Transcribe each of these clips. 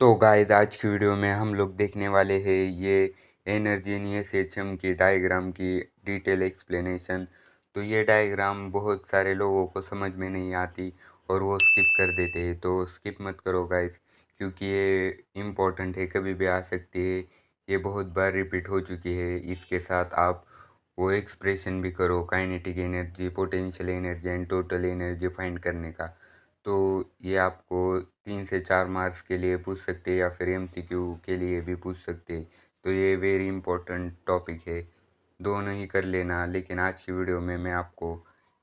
तो गाइस आज की वीडियो में हम लोग देखने वाले हैं ये एनर्जी एसएचएम की डायग्राम की डिटेल एक्सप्लेनेशन। तो ये डायग्राम बहुत सारे लोगों को समझ में नहीं आती और वो स्किप कर देते हैं, तो स्किप मत करो गाइस, क्योंकि ये इम्पोर्टेंट है, कभी भी आ सकती है। ये बहुत बार रिपीट हो चुकी है। इसके साथ आप वो एक्सप्रेशन भी करो, kinetic energy, potential energy and total energy find करने का। तो ये आपको 3 से 4 मार्क्स के लिए पूछ सकते हैं या फिर एमसीक्यू के लिए भी पूछ सकते हैं। तो ये वेरी इंपॉर्टेंट टॉपिक है, दोनों ही कर लेना। लेकिन आज की वीडियो में मैं आपको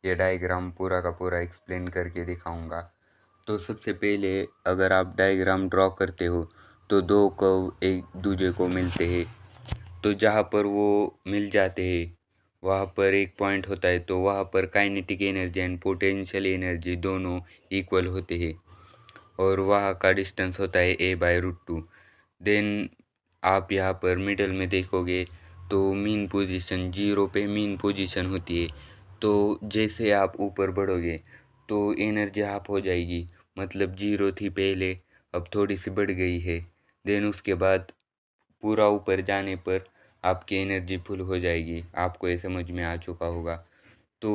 ये डायग्राम पूरा का पूरा एक्सप्लेन करके दिखाऊंगा। तो सबसे पहले अगर आप डायग्राम ड्रॉ करते हो तो दो कर्व एक दूसरे को मिलते हैं, तो जहाँ पर वो मिल जाते हैं वहाँ पर एक पॉइंट होता है, तो वहाँ पर kinetic energy and potential energy दोनों इक्वल होते हैं और वहाँ का डिस्टेंस होता है a/√2। देन आप यहाँ पर मिडल में देखोगे तो मीन पोजीशन 0 पे मीन पोजीशन होती है। तो जैसे आप ऊपर बढ़ोगे तो एनर्जी हाफ हो जाएगी, मतलब 0 थी पहले, अब थोड़ी सी बढ़ गई है। देन उसके बाद पूरा ऊपर जाने पर आपकी एनर्जी फुल हो जाएगी। आपको ये समझ में आ चुका होगा। तो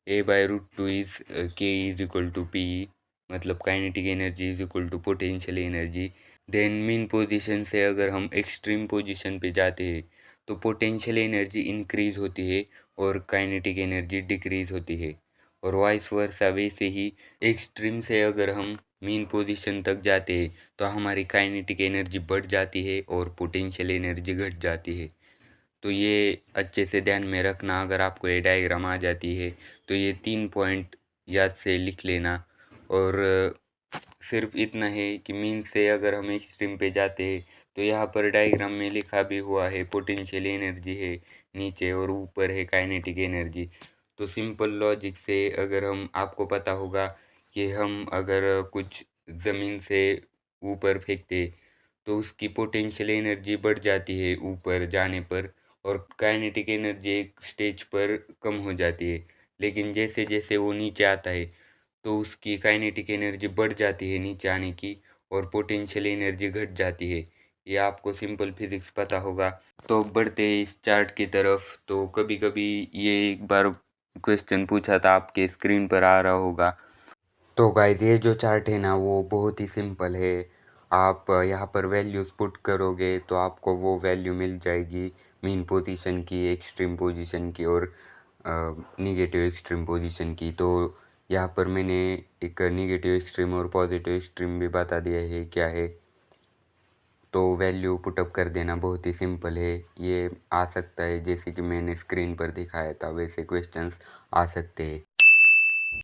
a/√2 इज़ k=Pe, मतलब kinetic energy is equal to potential energy. Then mean position से अगर हम एक्सट्रीम पोजीशन पे जाते हैं तो पोटेंशियल एनर्जी इंक्रीज होती है और काइनेटिक एनर्जी डिक्रीज होती है, और वाइस वर्सा। वैसे ही एक्सट्रीम से अगर हम मीन पोजीशन तक जाते हैं तो हमारी काइनेटिक एनर्जी बढ़ जाती है और पोटेंशियल एनर्जी घट जाती है। तो ये अच्छे से ध्यान में रखना। अगर आपको ये डायग्राम आ जाती है तो ये 3 पॉइंट याद से लिख लेना। और सिर्फ इतना है कि मीन से अगर हम एक्सट्रीम पे जाते हैं तो यहाँ पर डायग्राम में लिखा भी हुआ है पोटेंशियल एनर्जी है नीचे और ऊपर है काइनेटिक एनर्जी। तो सिंपल लॉजिक से अगर हम, आपको पता होगा कि हम अगर कुछ ज़मीन से ऊपर फेंकते तो उसकी पोटेंशियल एनर्जी बढ़ जाती है ऊपर जाने पर, और काइनेटिक एनर्जी एक स्टेज पर कम हो जाती है। लेकिन जैसे जैसे वो नीचे आता है तो उसकी काइनेटिक एनर्जी बढ़ जाती है नीचे आने की, और पोटेंशियल एनर्जी घट जाती है। ये आपको सिंपल फिजिक्स पता होगा। तो बढ़ते हैं इस चार्ट की तरफ। तो कभी कभी ये एक बार क्वेश्चन पूछा था, आपके स्क्रीन पर आ रहा होगा। तो गाइस ये जो चार्ट है ना वो बहुत ही सिंपल है। आप यहाँ पर वैल्यूज़ पुट करोगे तो आपको वो वैल्यू मिल जाएगी मीन पोजीशन की, एक्सट्रीम पोजीशन की और निगेटिव एक्सट्रीम पोजीशन की। तो यहाँ पर मैंने एक निगेटिव एक्सट्रीम और पॉजिटिव एक्सट्रीम भी बता दिया है क्या है। तो वैल्यू पुटअप कर देना बहुत ही सिंपल है। ये आ सकता है जैसे कि मैंने स्क्रीन पर दिखाया था, वैसे क्वेश्चंस आ सकते हैं।